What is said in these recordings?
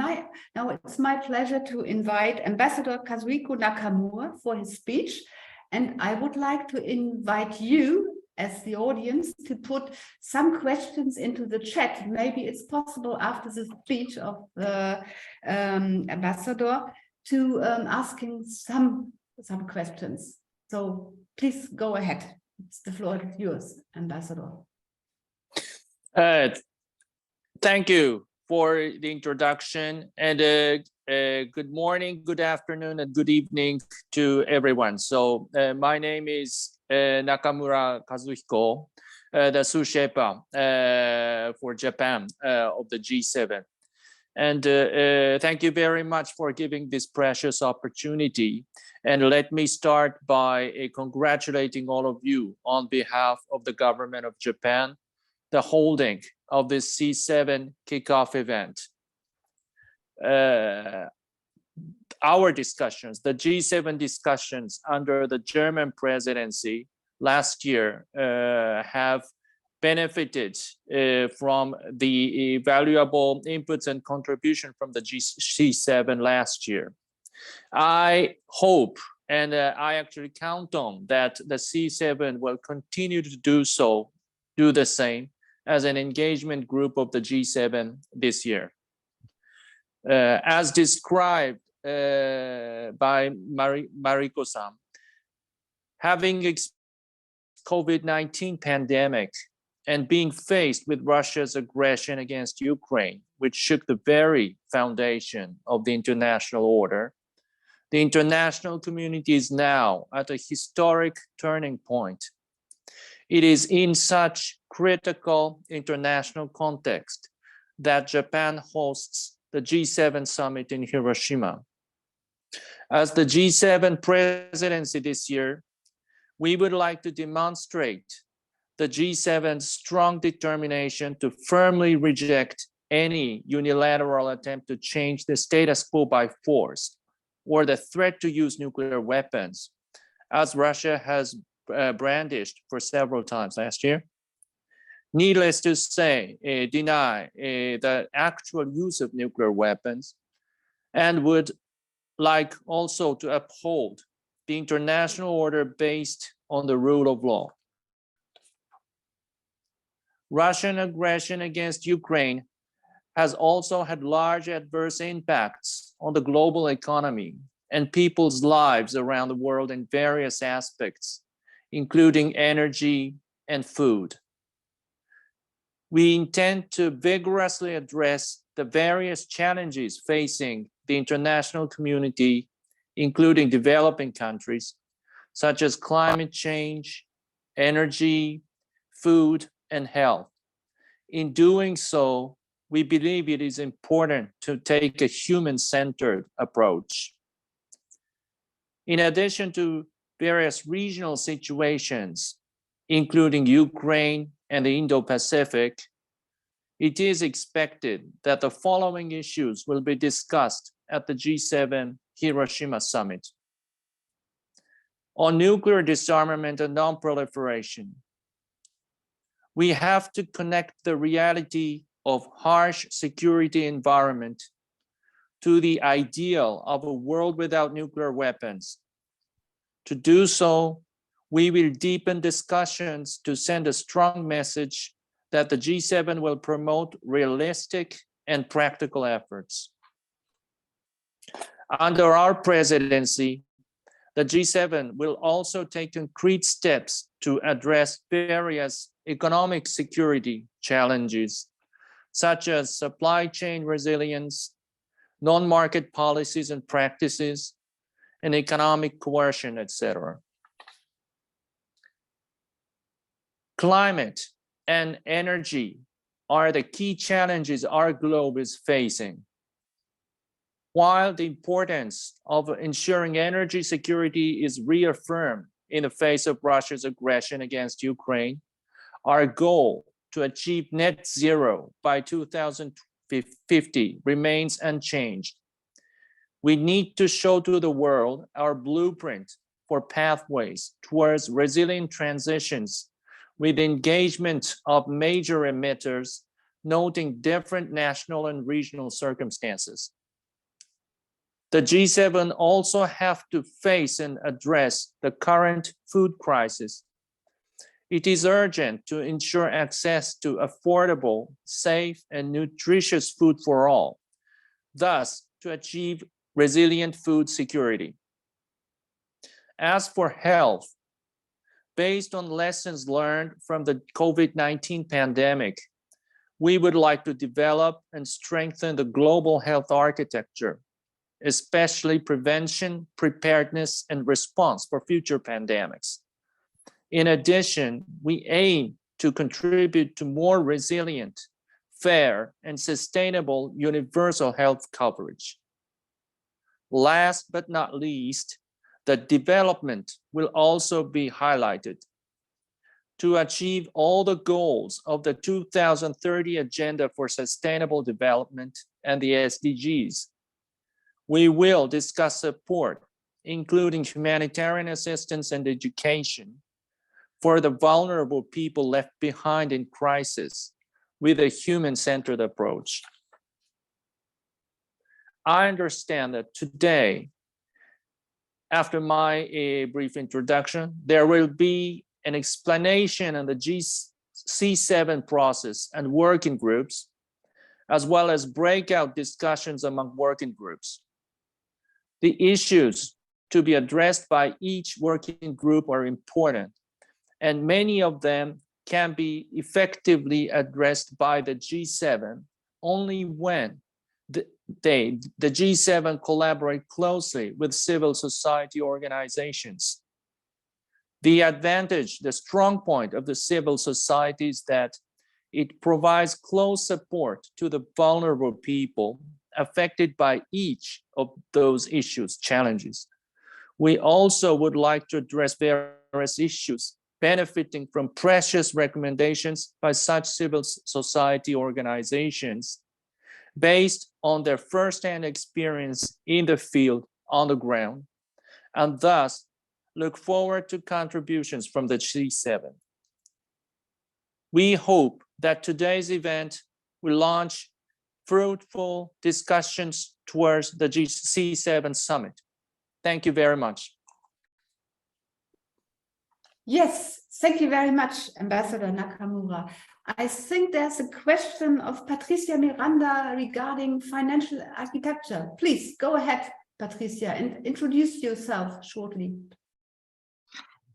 now it's my pleasure to invite Ambassador Kazuhiko Nakamura for his speech. And I would like to invite you as the audience to put some questions into the chat. Maybe it's possible after the speech of the ambassador to asking some questions. So please go ahead. The floor is yours, Ambassador. Thank you for the introduction, and good morning, good afternoon, and good evening to everyone. So my name is Nakamura Kazuhiko, the sous Sherpa for Japan of the G7. And thank you very much for giving this precious opportunity. And let me start by congratulating all of you on behalf of the government of Japan, the holding of this C7 kickoff event. Our discussions, the G7 discussions under the German presidency last year have benefited from the valuable inputs and contribution from the G7 last year. I hope and I actually count on that the C7 will continue to do the same as an engagement group of the G7 this year. As described by Mariko-san, having COVID-19 pandemic and being faced with Russia's aggression against Ukraine, which shook the very foundation of the international order, the international community is now at a historic turning point. It is in such critical international context that Japan hosts the G7 summit in Hiroshima. As the G7 presidency this year, we would like to demonstrate the G7's strong determination to firmly reject any unilateral attempt to change the status quo by force or the threat to use nuclear weapons, as Russia has brandished for several times last year. Needless to say, deny the actual use of nuclear weapons, and would like also to uphold the international order based on the rule of law. Russian aggression against Ukraine has also had large adverse impacts on the global economy and people's lives around the world in various aspects, including energy and food. We intend to vigorously address the various challenges facing the international community, including developing countries, such as climate change, energy, food, and health. In doing so, we believe it is important to take a human-centered approach. In addition to various regional situations, including Ukraine and the Indo-Pacific, it is expected that the following issues will be discussed at the G7 Hiroshima summit. On nuclear disarmament and non-proliferation, we have to connect the reality of harsh security environment to the ideal of a world without nuclear weapons. To do so, we will deepen discussions to send a strong message that the G7 will promote realistic and practical efforts. Under our presidency, the G7 will also take concrete steps to address various economic security challenges, such as supply chain resilience, non-market policies and practices, and economic coercion, etc. Climate and energy are the key challenges our globe is facing. While the importance of ensuring energy security is reaffirmed in the face of Russia's aggression against Ukraine, our goal to achieve net zero by 2050 remains unchanged. We need to show to the world our blueprint for pathways towards resilient transitions with engagement of major emitters noting different national and regional circumstances. The G7 also have to face and address the current food crisis. It is urgent to ensure access to affordable, safe, and nutritious food for all, thus to achieve resilient food security. As for health, based on lessons learned from the COVID-19 pandemic, we would like to develop and strengthen the global health architecture, especially prevention, preparedness, and response for future pandemics. In addition, we aim to contribute to more resilient, fair, and sustainable universal health coverage. Last but not least, the development will also be highlighted. To achieve all the goals of the 2030 Agenda for Sustainable Development and the SDGs, we will discuss support, including humanitarian assistance and education, for the vulnerable people left behind in crisis with a human-centered approach. I understand that today, after my brief introduction, there will be an explanation on the C7 process and working groups, as well as breakout discussions among working groups. The issues to be addressed by each working group are important, and many of them can be effectively addressed by the G7 only when the G7 collaborate closely with civil society organizations. The advantage, the strong point of the civil society is that it provides close support to the vulnerable people affected by each of those issues, challenges. We also would like to address various issues benefiting from precious recommendations by such civil society organizations based on their firsthand experience in the field on the ground, and thus look forward to contributions from the G7. We hope that today's event will launch fruitful discussions towards the C7 summit. Thank you very much. Yes, thank you very much, Ambassador Nakamura. I think there's a question of Patricia Miranda regarding financial architecture. Please go ahead, Patricia, and introduce yourself shortly.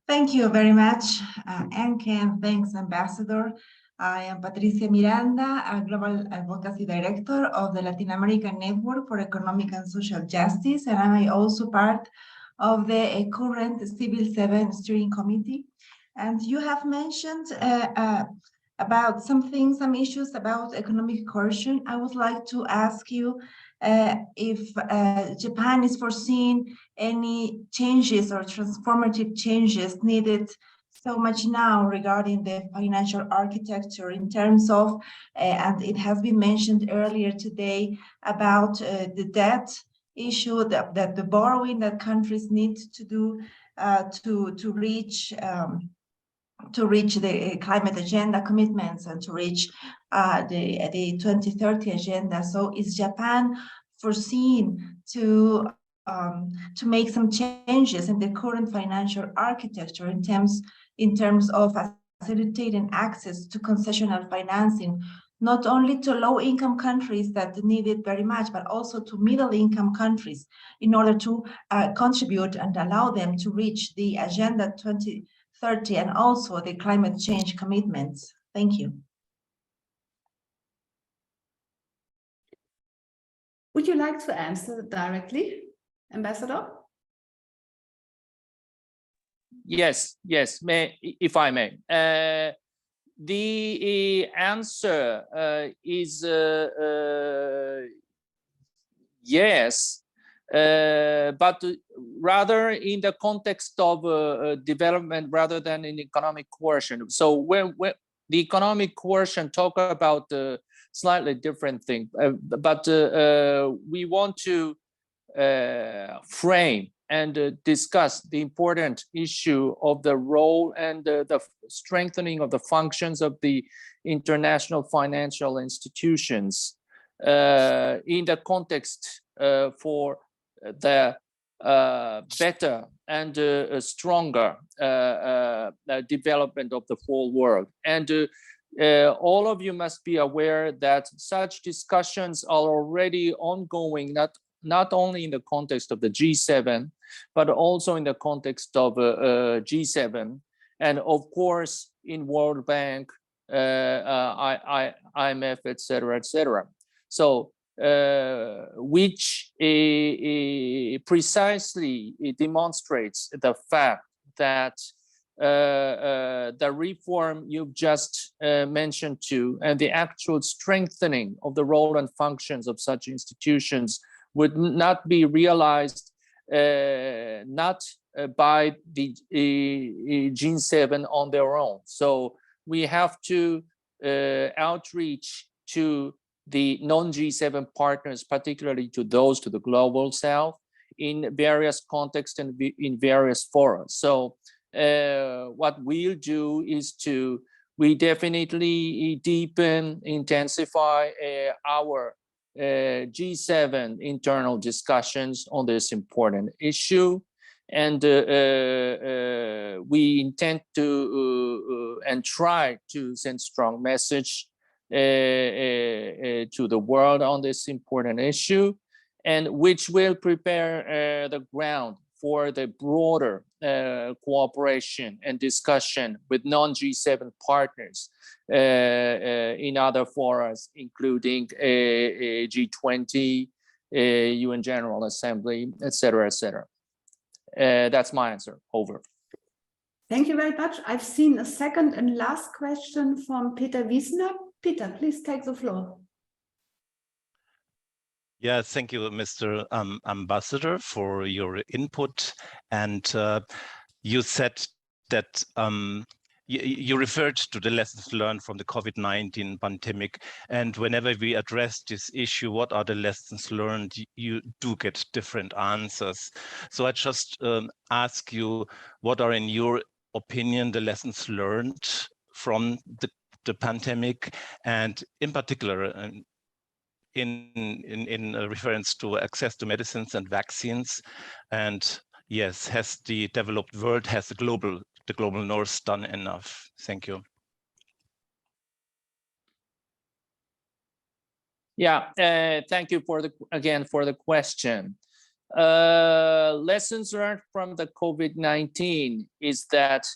Thank you very much, Anke, and thanks, Ambassador. I am Patricia Miranda, a Global Advocacy Director of the Latin American Network for Economic and Social Justice, and I'm also part of the current Civil 7 Steering Committee. And you have mentioned about some issues about economic coercion. I would like to ask you if Japan is foreseeing any changes or transformative changes needed so much now regarding the financial architecture in terms of, and it has been mentioned earlier today, about the debt issue, that the borrowing that countries need to do to reach the climate agenda commitments and to reach the 2030 agenda. So is Japan foreseen to make some changes in the current financial architecture in terms of facilitating access to concessional financing, not only to low-income countries that need it very much, but also to middle-income countries in order to contribute and allow them to reach the Agenda 2030 and also the climate change commitments? Thank you. Would you like to answer directly, Ambassador? Yes, if I may. The answer is yes, but rather in the context of development rather than in economic coercion. So when the economic coercion talk about slightly different thing, but we want to frame and discuss the important issue of the role and the strengthening of the functions of the international financial institutions in the context for the better and stronger development of the whole world. And all of you must be aware that such discussions are already ongoing, not only in the context of the G7, but also in the context of G7, and of course in World Bank, IMF, etc., etc. So, which precisely demonstrates the fact that the reform you've just mentioned to, and the actual strengthening of the role and functions of such institutions would not be realized not by the G7 on their own. So we have to outreach to the non-G7 partners, particularly to those to the global south, in various contexts and in various forums. So what we'll do is we definitely deepen, intensify our G7 internal discussions on this important issue, and we intend to and try to send strong message to the world on this important issue, and which will prepare the ground for the broader cooperation and discussion with non-G7 partners in other forums, including G20, UN General Assembly, etc., etc. That's my answer. Over. Thank you very much. I've seen a second and last question from Peter Wiesner. Peter, please take the floor. Yeah, thank you, Mr. Ambassador, for your input. And you said that you referred to the lessons learned from the COVID-19 pandemic. And whenever we address this issue, what are the lessons learned, you do get different answers. So I just ask you, what are, in your opinion, the lessons learned from the pandemic, and in particular, in reference to access to medicines and vaccines? And yes, has the developed world, has the global north done enough? Thank you. Yeah, thank you again for the question. Lessons learned from the COVID-19 is that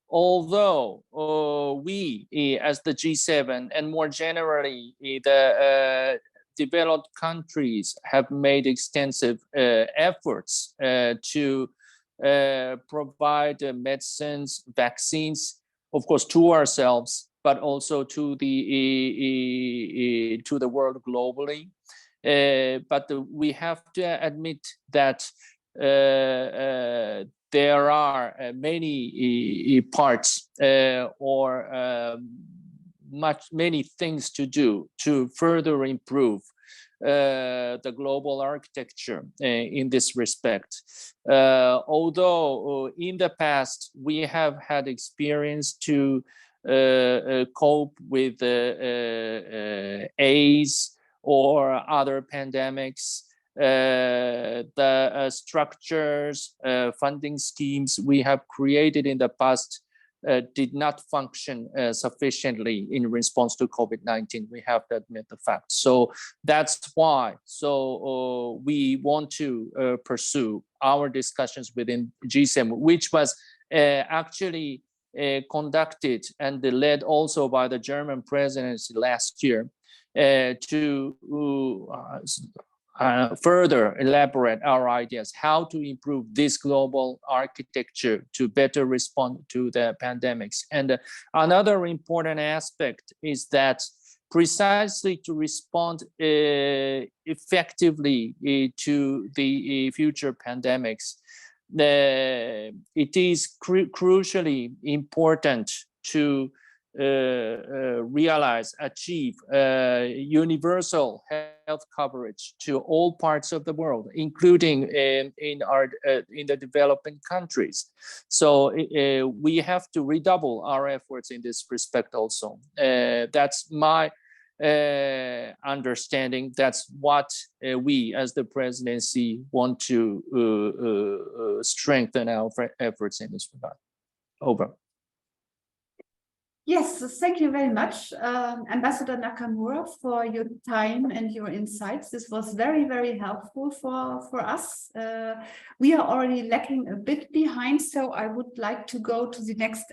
although we as the G7 and more generally the developed countries have made extensive efforts to provide medicines, vaccines, of course, to ourselves, but also to the world globally. But we have to admit that there are many parts or many things to do to further improve the global architecture in this respect. Although in the past we have had experience to cope with AIDS or other pandemics, the structures, funding schemes we have created in the past did not function sufficiently in response to COVID-19. We have to admit the fact. So that's why. So we want to pursue our discussions within G7, which was actually conducted and led also by the German presidency last year to further elaborate our ideas how to improve this global architecture to better respond to the pandemics. And another important aspect is that precisely to respond effectively to the future pandemics, it is crucially important to realize, achieve universal health coverage to all parts of the world, including in the developing countries. So we have to redouble our efforts in this respect also. That's my understanding. That's what we as the presidency want to strengthen our efforts in this regard. Over. Yes, thank you very much, Ambassador Nakamura, for your time and your insights. This was very, very helpful for us. We are already lacking a bit behind, so I would like to go to the next